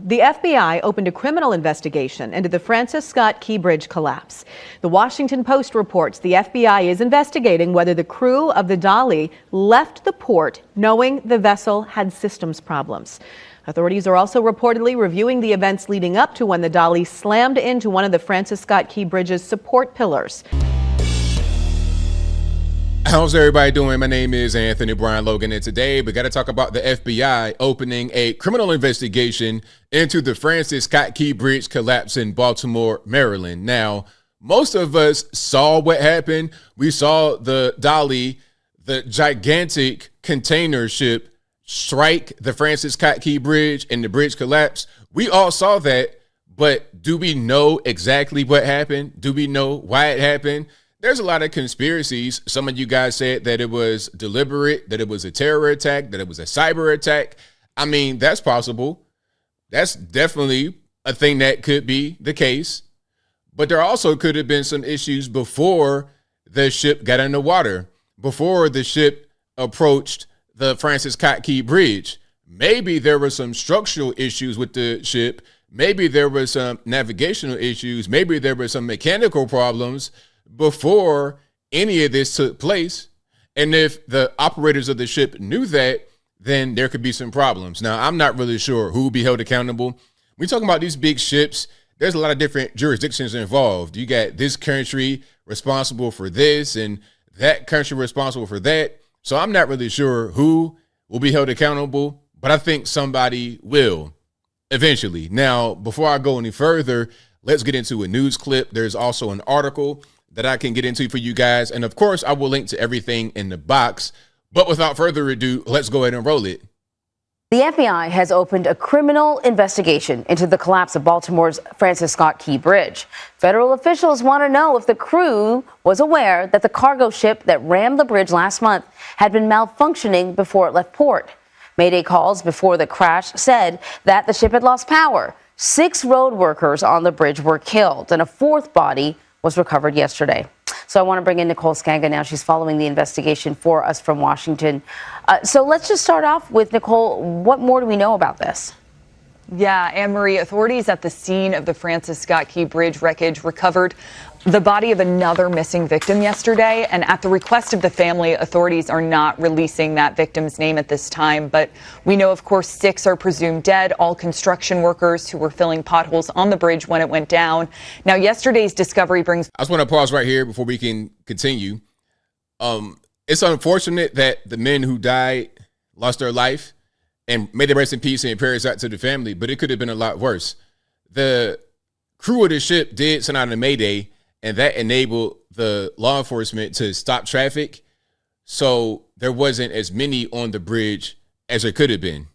The FBI opened a criminal investigation into the Francis Scott Key Bridge collapse. The Washington Post reports the FBI is investigating whether the crew of the Dolly left the port knowing the vessel had systems problems. Authorities are also reportedly reviewing the events leading up to when the Dolly slammed into one of the Francis Scott Key Bridge's support pillars. How's everybody doing? My name is Anthony Brian Logan, and today we got to talk about the FBI opening a criminal investigation into the Francis Scott Key Bridge collapse in Baltimore, Maryland. Now, most of us saw what happened. We saw the Dolly, the gigantic container ship, strike the Francis Scott Key Bridge and the bridge collapse. We all saw that, but do we know exactly what happened? Do we know why it happened? There's a lot of conspiracies. Some of you guys said that it was deliberate, that it was a terror attack, that it was a cyber attack. I mean, that's possible. That's definitely a thing that could be the case. But there also could have been some issues before the ship got in the water, before the ship approached the Francis Scott Key Bridge. Maybe there were some structural issues with the ship. Maybe there were some navigational issues. Maybe there were some mechanical problems before any of this took place. And if the operators of the ship knew that, then there could be some problems. Now, I'm not really sure who will be held accountable. We're talking about these big ships. There's a lot of different jurisdictions involved. You got this country responsible for this and that country responsible for that. So I'm not really sure who will be held accountable, but I think somebody will eventually. Now, before I go any further, let's get into a news clip. There's also an article that I can get into for you guys. And of course, I will link to everything in the box. But without further ado, let's go ahead and roll it. The FBI has opened a criminal investigation into the collapse of Baltimore's Francis Scott Key Bridge. Federal officials want to know if the crew was aware that the cargo ship that rammed the bridge last month had been malfunctioning before it left port. Mayday calls before the crash said that the ship had lost power. 6 road workers on the bridge were killed, and a 4th body was recovered yesterday. So I want to bring in Nicole Skanga now. She's following the investigation for us from Washington. So let's just start off with, Nicole, what more do we know about this? Yeah, Anne-Marie, authorities at the scene of the Francis Scott Key Bridge wreckage recovered the body of another missing victim yesterday. And at the request of the family, authorities are not releasing that victim's name at this time. But we know, of course, 6 are presumed dead, all construction workers who were filling potholes on the bridge when it went down. Now, yesterday's discovery brings... I just want to pause right here before we can continue. It's unfortunate that the men who died lost their life, and may they rest in peace and prayers out to the family, but it could have been a lot worse. The crew of the ship did send out a mayday, and that enabled the law enforcement to stop traffic. So there wasn't as many on the bridge as there could have been.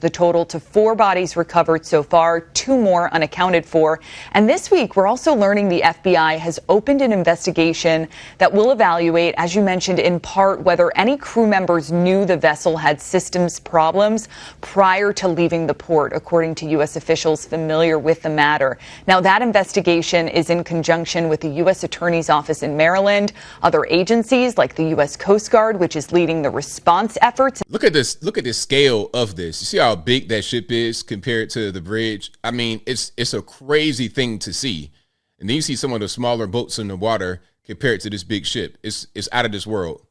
The total to 4 bodies recovered so far, 2 more unaccounted for. And this week, we're also learning the FBI has opened an investigation that will evaluate, as you mentioned, in part, whether any crew members knew the vessel had systems problems prior to leaving the port, according to U.S. officials familiar with the matter. Now, that investigation is in conjunction with the U.S. Attorney's Office in Maryland, other agencies like the U.S. Coast Guard, which is leading the response efforts. Look at this. Look at the scale of this. You see how big that ship is compared to the bridge? I mean, it's a crazy thing to see. And then you see some of the smaller boats in the water compared to this big ship. It's out of this world.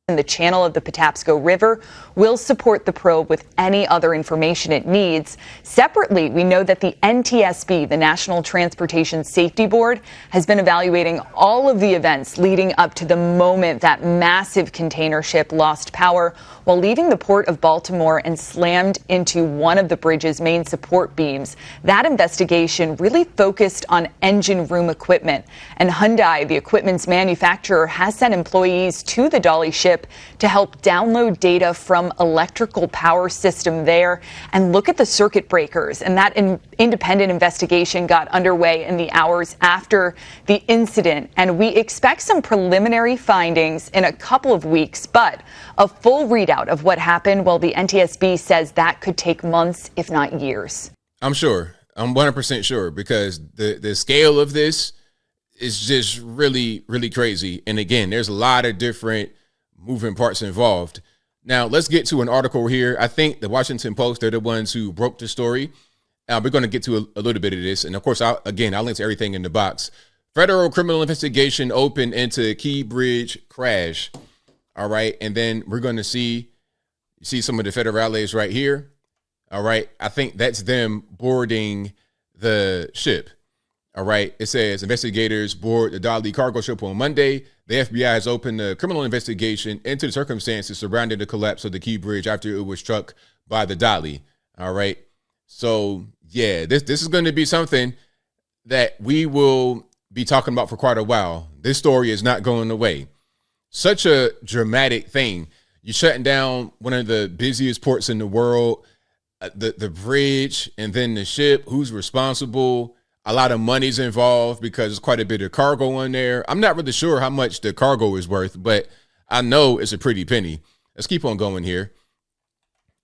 The channel of the Patapsco River will support the probe with any other information it needs. Separately, we know that the NTSB, the National Transportation Safety Board, has been evaluating all of the events leading up to the moment that massive container ship lost power while leaving the port of Baltimore and slammed into one of the bridge's main support beams. That investigation really focused on engine room equipment. And Hyundai, the equipment's manufacturer, has sent employees to the Dolly ship to help download data from electrical power system there and look at the circuit breakers. And that independent investigation got underway in the hours after the incident. And we expect some preliminary findings in a couple of weeks, but a full readout of what happened, well, the NTSB says that could take months, if not years. I'm sure. I'm 100% sure, because the scale of this is just really, really crazy. And again, there's a lot of different moving parts involved. Now, let's get to an article here. I think the Washington Post, they're the ones who broke the story. We're going to get to a little bit of this. And of course, I'll link to everything in the box. Federal criminal investigation opened into Key Bridge crash. All right. And then we're going to see some of the federales right here. All right. I think that's them boarding the ship. All right. It says investigators board the Dali cargo ship on Monday. The FBI has opened a criminal investigation into the circumstances surrounding the collapse of the Key Bridge after it was struck by the Dali. All right. So, yeah, this is going to be something that we will be talking about for quite a while. This story is not going away. Such a dramatic thing. You're shutting down one of the busiest ports in the world, the bridge, and then the ship. Who's responsible? A lot of money's involved because there's quite a bit of cargo on there. I'm not really sure how much the cargo is worth, but I know it's a pretty penny. Let's keep on going here.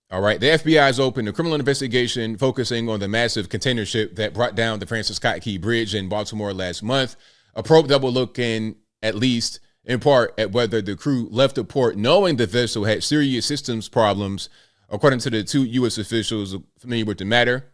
All right. The FBI has opened a criminal investigation focusing on the massive container ship that brought down the Francis Scott Key Bridge in Baltimore last month. A probe that will look at least in part at whether the crew left the port knowing the vessel had serious systems problems, according to the two U.S. officials familiar with the matter.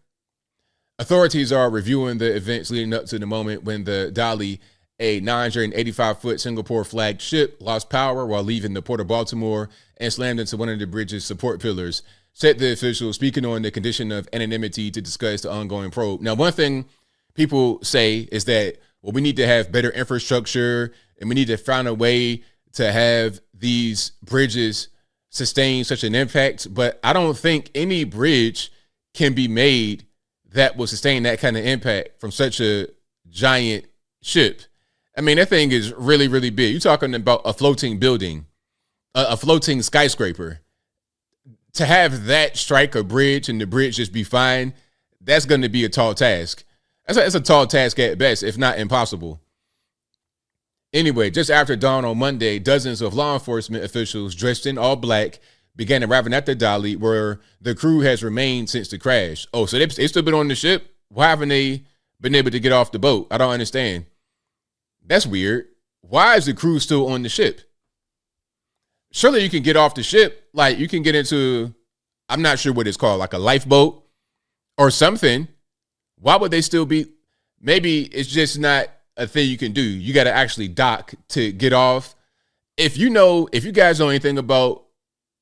Authorities are reviewing the events leading up to the moment when the Dali, a 985-foot Singapore-flagged ship, lost power while leaving the port of Baltimore and slammed into one of the bridge's support pillars, said the official, speaking on the condition of anonymity to discuss the ongoing probe. Now, one thing people say is that, well, we need to have better infrastructure and we need to find a way to have these bridges sustain such an impact. But I don't think any bridge can be made that will sustain that kind of impact from such a giant ship. I mean, that thing is really, really big. You're talking about a floating building, a floating skyscraper. To have that strike a bridge and the bridge just be fine, that's going to be a tall task. That's a tall task at best, if not impossible. Anyway, just after dawn on Monday, dozens of law enforcement officials dressed in all black began arriving at the Dali, where the crew has remained since the crash. Oh, so they've still been on the ship? Why haven't they been able to get off the boat? I don't understand. That's weird. Why is the crew still on the ship? Surely you can get off the ship. Like, you can get into, I'm not sure what it's called, like a lifeboat or something. Why would they still be? Maybe it's just not a thing you can do. You got to actually dock to get off. If you guys know anything about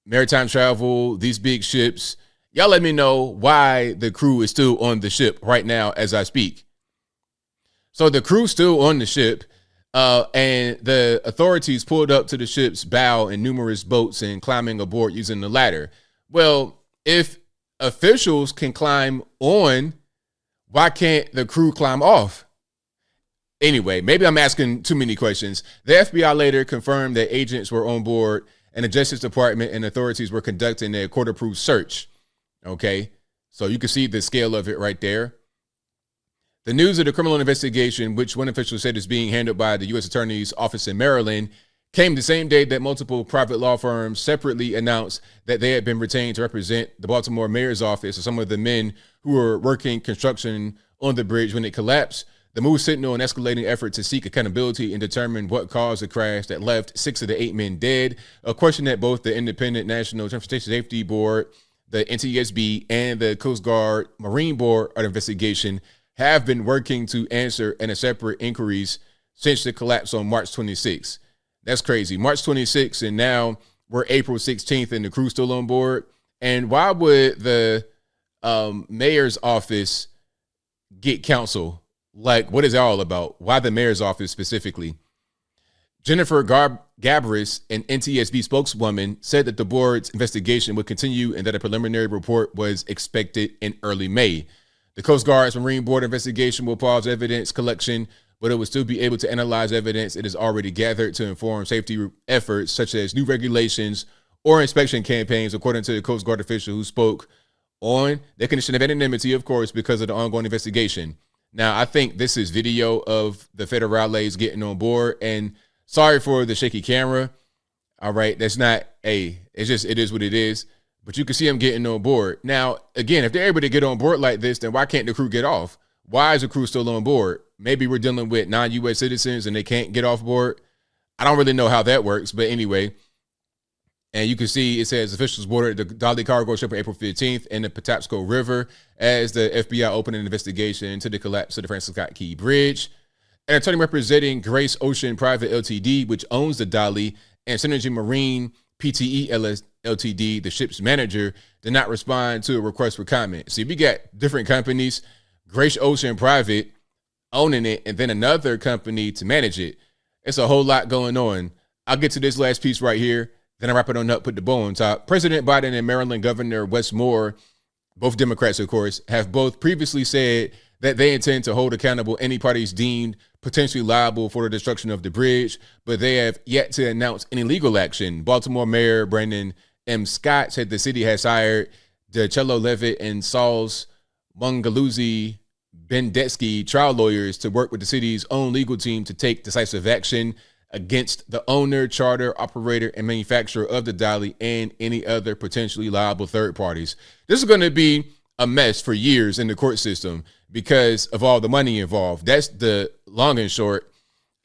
maritime travel, these big ships, y'all let me know why the crew is still on the ship right now as I speak. So the crew's still on the ship, and the authorities pulled up to the ship's bow in numerous boats and climbing aboard using the ladder. Well, if officials can climb on, why can't the crew climb off? Anyway, maybe I'm asking too many questions. The FBI later confirmed that agents were on board and the Justice Department and authorities were conducting a court-approved search. Okay, so you can see the scale of it right there. The news of the criminal investigation, which one official said is being handled by the U.S. Attorney's Office in Maryland, came the same day that multiple private law firms separately announced that they had been retained to represent the Baltimore mayor's office or some of the men who were working construction on the bridge when it collapsed. The move signaled an escalating effort to seek accountability and determine what caused the crash that left 6 of the 8 men dead, a question that both the Independent National Transportation Safety Board, the NTSB, and the Coast Guard Marine Board of Investigation have been working to answer in a separate inquiries since the collapse on March 26th. That's crazy. March 26th, and now we're April 16th, and the crew's still on board. And why would the mayor's office get counsel? Like, what is it all about? Why the mayor's office specifically? Jennifer Gabris, an NTSB spokeswoman, said that the board's investigation would continue and that a preliminary report was expected in early May. The Coast Guard's Marine Board investigation will pause evidence collection, but it will still be able to analyze evidence it has already gathered to inform safety efforts such as new regulations or inspection campaigns, according to the Coast Guard official who spoke on the condition of anonymity, of course, because of the ongoing investigation. Now, I think this is video of the federales getting on board, and sorry for the shaky camera. All right, that's not it is what it is. But you can see them getting on board. Now, again, if they're able to get on board like this, then why can't the crew get off? Why is the crew still on board? Maybe we're dealing with non-U.S. citizens and they can't get off board. I don't really know how that works. But anyway, And you can see it says officials boarded the Dali cargo ship on April 15th in the Patapsco River as the FBI opened an investigation into the collapse of the Francis Scott Key Bridge. An attorney representing Grace Ocean Private Ltd., which owns the Dali, and Synergy Marine PTE Ltd., the ship's manager, did not respond to a request for comment. See, we got different companies, Grace Ocean Private owning it, and then another company to manage it. It's a whole lot going on. I'll get to this last piece right here. Then I wrap it on up, put the bow on top. President Biden and Maryland Governor Wes Moore, both Democrats, of course, have both previously said that they intend to hold accountable any parties deemed potentially liable for the destruction of the bridge, but they have yet to announce any legal action. Baltimore Mayor Brandon M. Scott said the city has hired DeCello Levitt and Sauls Mungaluzzi Bendetsky trial lawyers to work with the city's own legal team to take decisive action against the owner, charter, operator, and manufacturer of the Dali and any other potentially liable third parties. This is going to be a mess for years in the court system because of all the money involved. That's the long and short.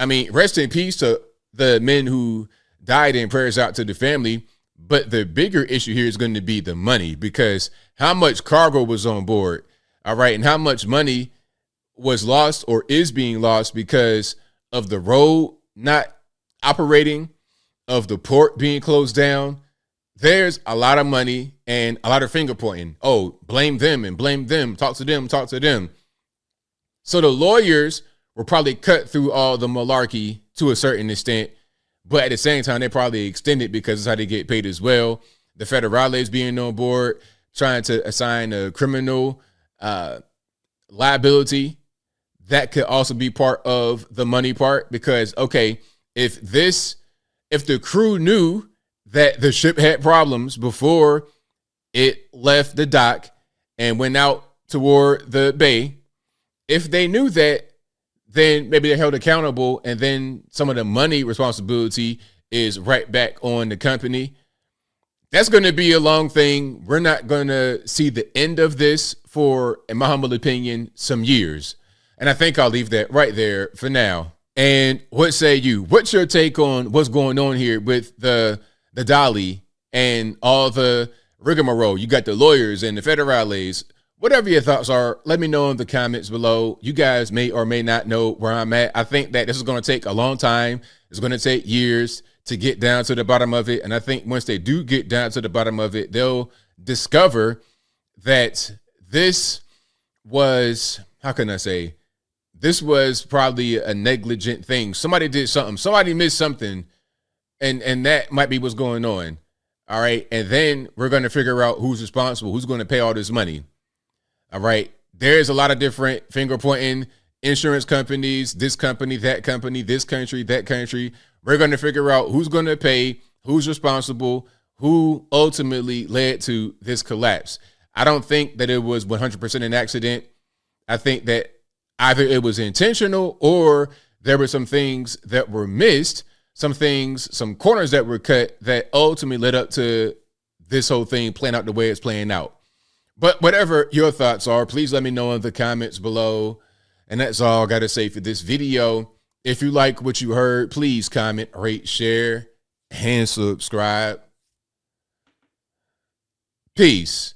I mean, rest in peace to the men who died, and prayers out to the family. But the bigger issue here is going to be the money, because how much cargo was on board, all right, and how much money was lost or is being lost because of the road not operating, of the port being closed down. There's a lot of money and a lot of finger pointing. Oh, blame them and blame them. Talk to them, talk to them. So the lawyers will probably cut through all the malarkey to a certain extent, but at the same time, they probably extend it because it's how they get paid as well. The federales being on board, trying to assign a criminal liability. That could also be part of the money part, because, okay, if the crew knew that the ship had problems before it left the dock and went out toward the bay, if they knew that, then maybe they're held accountable, and then some of the money responsibility is right back on the company. That's going to be a long thing. We're not going to see the end of this for, in my humble opinion, some years. And I think I'll leave that right there for now. And what say you? What's your take on what's going on here with the Dali and all the rigmarole? You got the lawyers and the federales. Whatever your thoughts are, let me know in the comments below. You guys may or may not know where I'm at. I think that this is going to take a long time. It's going to take years to get down to the bottom of it. And I think once they do get down to the bottom of it, they'll discover that this was, how can I say, this was probably a negligent thing. Somebody did something. Somebody missed something. And that might be what's going on. All right. And then we're going to figure out who's responsible, who's going to pay all this money. All right. There's a lot of different finger pointing, insurance companies, this company, that company, this country, that country. We're going to figure out who's going to pay, who's responsible, who ultimately led to this collapse. I don't think that it was 100% an accident. I think that either it was intentional or there were some things that were missed, some corners that were cut that ultimately led up to this whole thing playing out the way it's playing out. But whatever your thoughts are, please let me know in the comments below. And that's all I got to say for this video. If you like what you heard, please comment, rate, share, and subscribe. Peace.